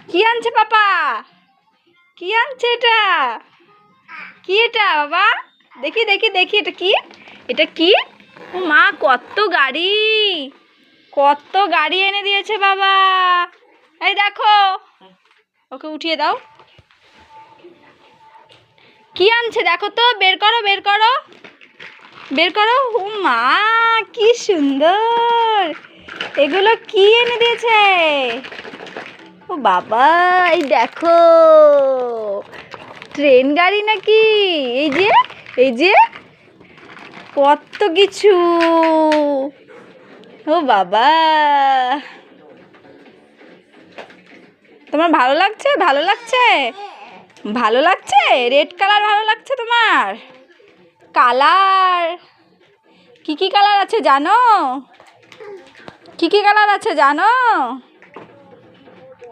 কি আনছে পাপা? কি আনছে এটা? কি এটা বাবা? দেখি দেখি দেখি এটা কি? এটা কি? ও মা, কত গাড়ি! কত গাড়ি এনে দিয়েছে বাবা! এই দেখো, ওকে উঠিয়ে দাও। কি আনছে দেখো তো, বের করো বের করো বের করো। ও মা, কি সুন্দর! এগুলো কি এনে দিয়েছে? ও বাবা, এই দেখো, ট্রেন গাড়ি নাকি? এই যে, এই যে, কত কিছু! ও বাবা, তোমার ভালো লাগছে? ভালো লাগছে? ভালো লাগছে? রেড কালার ভালো লাগছে তোমার? কালার কি কি কালার আছে জানো? কি কি কালার আছে জানো?